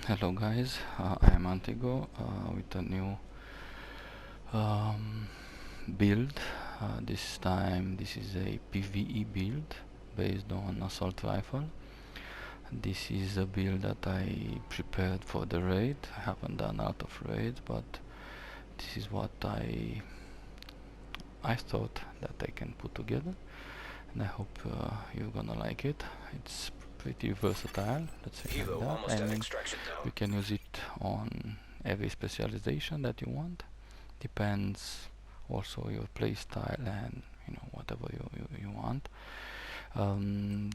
Hello guys, I am Antigo with a new um, build. This time this is a PvE build based on assault rifle. This is a build that I prepared for the raid. I haven't done a lot of raids, but this is what I thought that I can put together, and I hope you're gonna like it. It's pretty versatile, let's say like that. I mean, you can use it on every specialization that you want. Depends also your play style and whatever you want.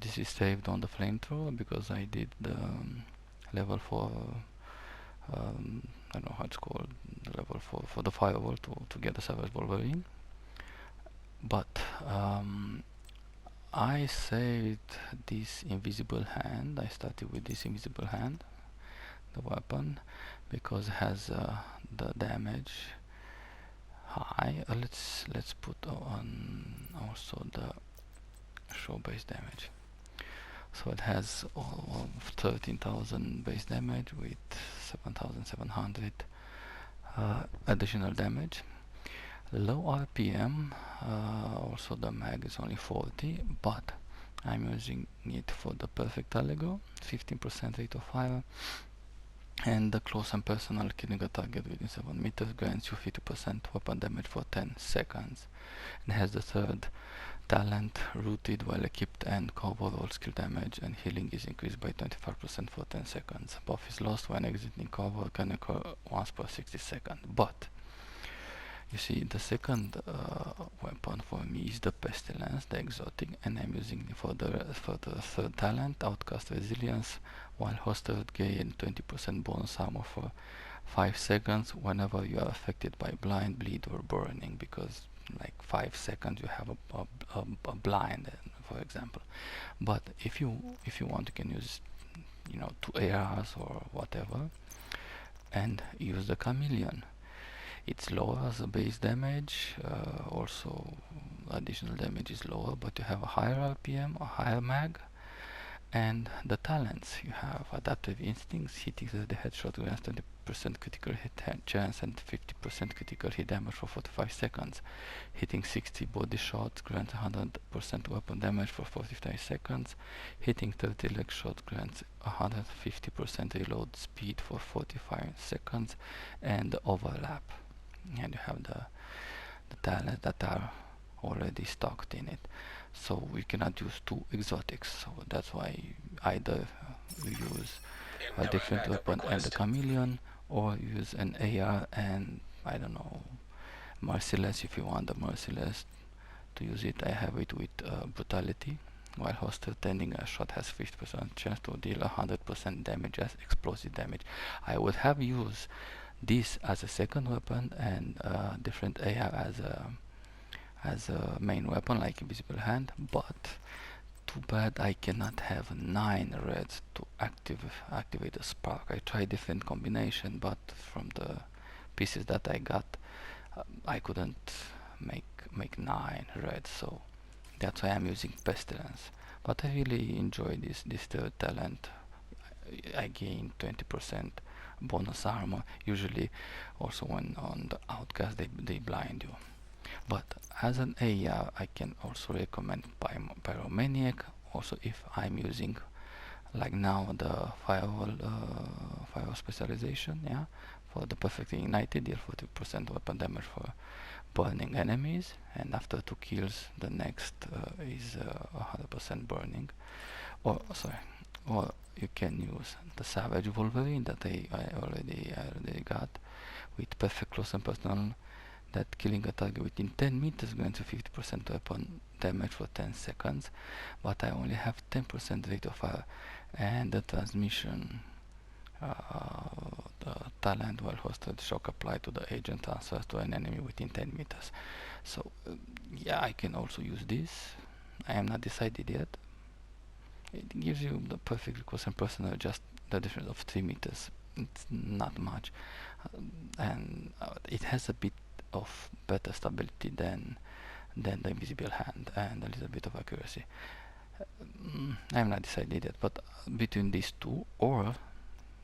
This is saved on the flamethrower because I did the level for I don't know how it's called, the level for the firewall to get the Savage Wolverine. But I saved this invisible hand. I started with this invisible hand, the weapon, because it has the damage high. Let's put on also the show base damage. So it has all of 13,000 base damage with 7,700 additional damage. Low RPM, also the mag is only 40, but I'm using it for the perfect Allegro, 15% rate of fire, and the close and personal, killing a target within 7 meters grants you 50% weapon damage for 10 seconds. It has the third talent, rooted while equipped, and cover all skill damage and healing is increased by 25% for 10 seconds. Buff is lost when exiting cover, can occur once per 60 seconds. But you see, the second weapon for me is the Pestilence, the exotic, and I'm using it for the third talent, Outcast Resilience, while hosted gain 20% bonus armor for 5 seconds whenever you are affected by blind, bleed, or burning, because like 5 seconds you have a blind, for example. But if you want, you can use 2 ARs or whatever, and use the Chameleon. It's lower as a base damage, also additional damage is lower, but you have a higher RPM, a higher mag, and the talents you have adaptive instincts, hitting the headshot grants 20% critical hit chance and 50% critical hit damage for 45 seconds. Hitting 60 body shots grants 100% weapon damage for 45 seconds. Hitting 30 leg shot grants 150% reload speed for 45 seconds, and the overlap. And you have the talents that are already stocked in it. So we cannot use 2 exotics, so that's why either we use a different weapon and the Chameleon, or use an AR and I don't know, Merciless. If you want the Merciless to use it, I have it with Brutality, while hostile tending a shot has 50% chance to deal 100% damage as explosive damage. I would have used this as a second weapon and different AR as a main weapon like Invisible Hand, but too bad I cannot have 9 reds to activate the spark. I tried different combination, but from the pieces that I got, I couldn't make 9 reds, so that's why I'm using Pestilence. But I really enjoy this third talent. I gain 20% bonus armor. Usually also when on the outcast they blind you. But as an AR, I can also recommend Pyromaniac, also if I'm using like now the firewall specialization, yeah, for the perfectly ignited, deal 40% weapon damage for burning enemies, and after 2 kills the next is 100% burning. Or sorry, or you can use the Savage Wolverine that I already got with perfect close and personal, that killing a target within 10 meters grants you 50% weapon damage for 10 seconds, but I only have 10% rate of fire, and the transmission the talent while hosted shock applied to the agent transfers to an enemy within 10 meters. So yeah, I can also use this. I am not decided yet. It gives you the perfect close and personal, just the difference of 3 meters. It's not much, and it has a bit of better stability than the invisible hand and a little bit of accuracy. I'm not decided yet, but between these two, or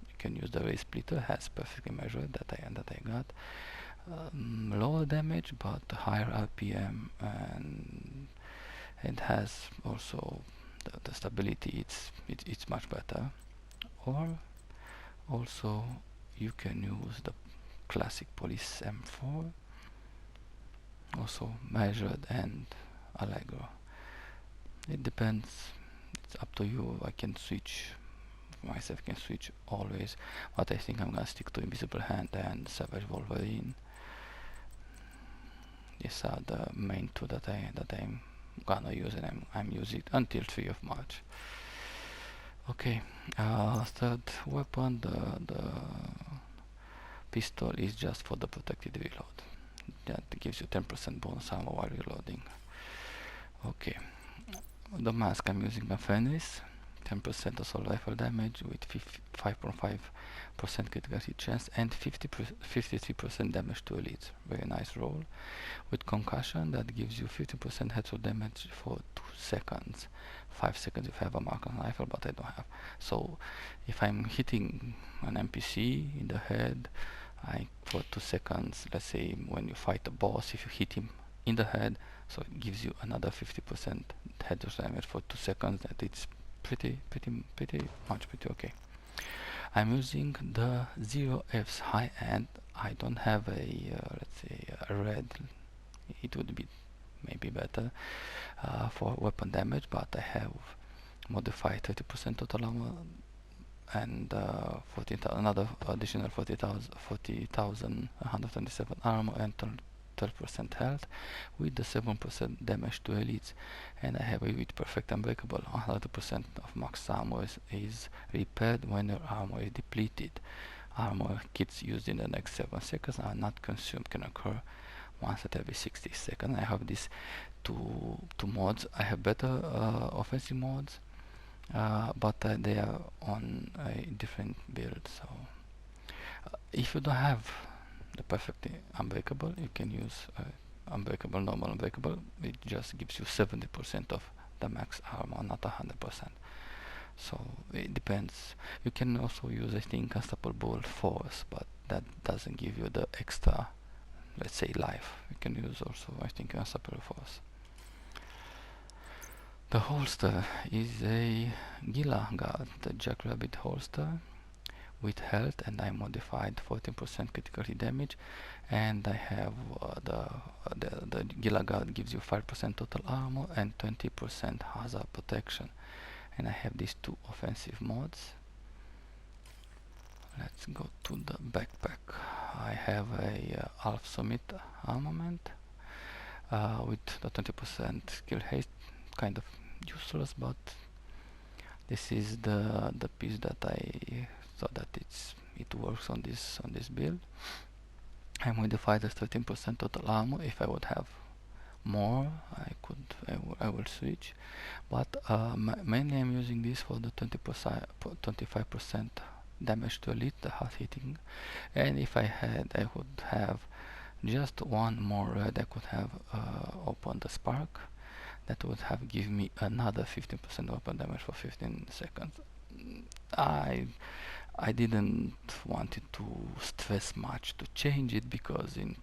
you can use the ray splitter, has perfectly measured that I got. Lower damage but higher RPM, and it has also the stability. It's much better. Or also you can use the classic Police M4, also measured and Allegro. It depends, it's up to you. I can switch myself, can switch always, but I think I'm gonna stick to Invisible Hand and Savage Wolverine. These are the main two that I'm gonna use, and I'm using it until 3 of March. Okay, third weapon, the pistol is just for the protected reload. That gives you 10% bonus ammo while reloading. Okay, the mask, I'm using a Fenris, 10% assault rifle damage with 5.5% critical hit chance and 53% damage to elites. Very nice roll. With concussion, that gives you 50% headshot damage for 2 seconds. 5 seconds if you have a mark on rifle, but I don't have. So if I'm hitting an NPC in the head, for 2 seconds, let's say when you fight a boss, if you hit him in the head, so it gives you another 50% headshot damage for 2 seconds. That it's pretty okay. I'm using the 0F's high end. I don't have a let's say a red. It would be maybe better for weapon damage, but I have modified 30% total armor and another additional 40,127 armor and 12% health with the 7% damage to elites, and I have a Pve Perfect Unbreakable. 100% of max armor is repaired when your armor is depleted. Armor kits used in the next 7 seconds are not consumed, can occur once at every 60 seconds. I have these two mods. I have better offensive mods, but they are on a different build. So if you don't have the perfect unbreakable, you can use unbreakable, normal unbreakable. It just gives you 70% of the max armor, not 100%. So it depends. You can also use, I think, unstoppable force, but that doesn't give you the extra, let's say, life. You can use also, I think, unstoppable force. The holster is a Gila Guard, the Jackrabbit holster with health, and I modified 14% critical hit damage, and I have the Gila Guard gives you 5% total armor and 20% hazard protection, and I have these two offensive mods. Let's go to the backpack. I have a Alf Summit armament with the 20% skill haste, kind of useless, but this is the piece that I thought that it works on this build. I modified the 13% total armor. If I would have more, I will switch, but mainly I'm using this for the 25% damage to elite, the hard hitting, and if I would have just one more red, I could have opened the spark. That would have given me another 15% weapon damage for 15 seconds. I didn't want it to stress much to change it, because in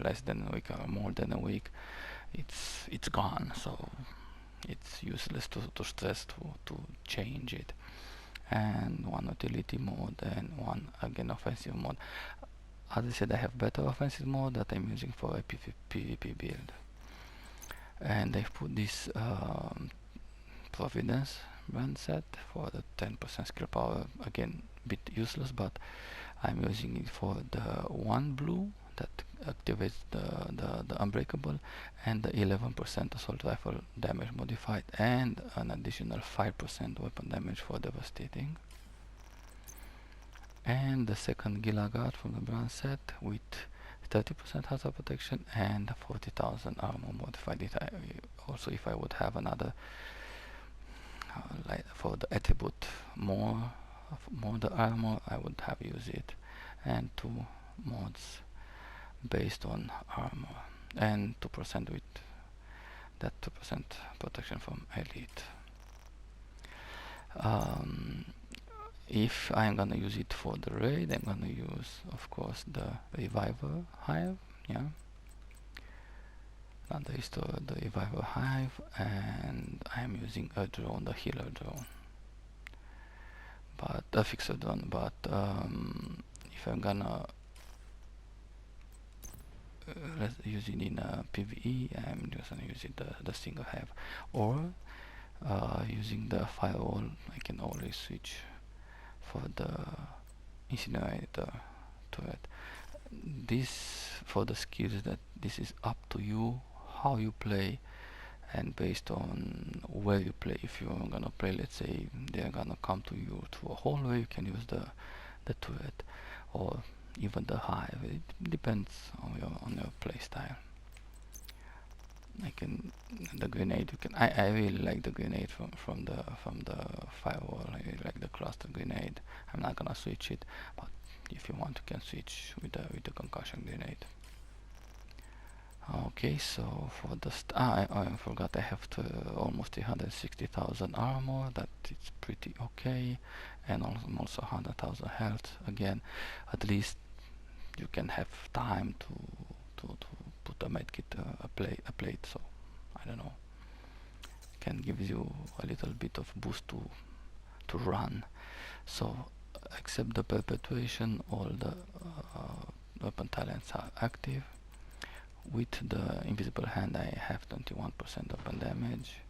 less than a week or more than a week it's gone, so it's useless to stress to change it. And one utility mode and one again offensive mode. As I said, I have better offensive mode that I'm using for a PvP build, and I've put this Providence brand set for the 10% skill power. Again, bit useless, but I'm using it for the one blue that activates the unbreakable, and the 11% assault rifle damage modified, and an additional 5% weapon damage for devastating. And the second Gila Guard from the brand set with 30% hazard protection and 40,000 armor modified. Also, if I would have another like for the attribute more the armor, I would have used it, and 2 mods based on armor, and 2% with that 2% protection from elite. if I'm gonna use it for the raid, I'm gonna use, of course, the reviver hive. Yeah, and there is the reviver hive, and I'm using a drone, the healer drone, but a fixer drone. But if I'm gonna use it in a PvE, I'm just gonna use it the single hive, or using the firewall. I can always switch for the incinerator to it. This, for the skills, that this is up to you how you play, and based on where you play. If you're gonna play, let's say they're gonna come to you through a hallway, you can use the turret or even the hive. It depends on your play style. I can the grenade. You can. I really like the grenade from the firewall. I really like the cluster grenade. I'm not gonna switch it, but if you want, you can switch with the concussion grenade. Okay, so for the I forgot I have almost 360,000 armor. That is pretty okay, and also 100,000 health. Again, at least you can have time to put a medkit a plate. So I don't know, can give you a little bit of boost to run. So except the perpetuation, all the weapon talents are active. With the invisible hand, I have 21% weapon damage,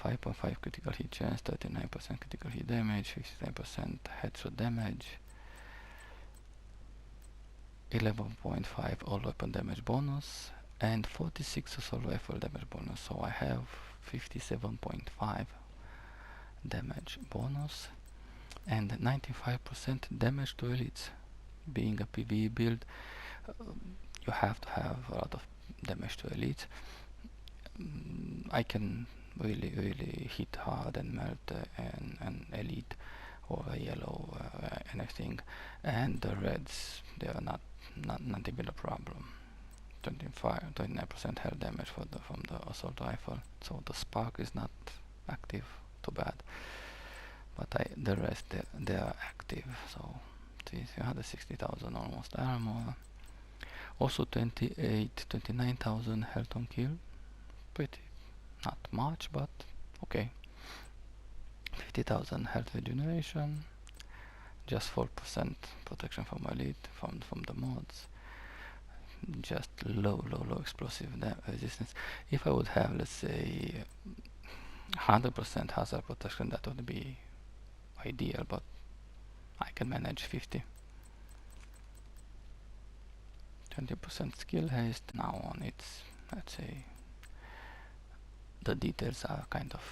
5.5 critical hit chance, 39% critical hit damage, 59% headshot damage, 11.5 all weapon damage bonus, and 46 assault rifle damage bonus. So I have 57.5 damage bonus and 95% damage to elites. Being a PvE build, you have to have a lot of damage to elites. I can really hit hard and melt an elite or a yellow anything, and the reds, they are not even a problem. 29% health damage from the assault rifle, so the spark is not active, too bad. But the rest, they are active. So 360,000 almost armor. Also 29,000 health on kill. Pretty, not much, but okay. 50,000 health regeneration. Just 4% protection from elite from the mods. Just low explosive resistance. If I would have, let's say, 100% hazard protection, that would be ideal, but I can manage 50. 20% skill haste. Now on it's, let's say, the details are kind of,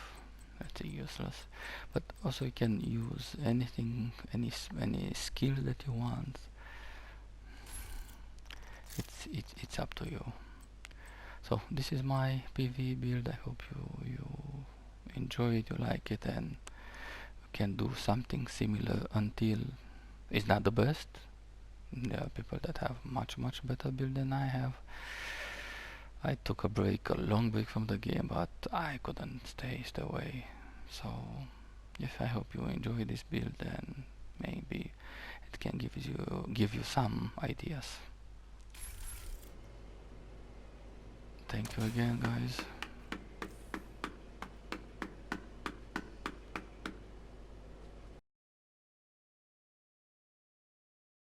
let's say, useless, but also you can use anything, any skill that you want. It's up to you. So this is my PvE build. I hope you enjoy it, you like it, and you can do something similar until it's not the best. There are people that have much better build than I have. I took a long break from the game, but I couldn't stay away. So yes, I hope you enjoy this build, and maybe it can give you some ideas. Thank you again, guys.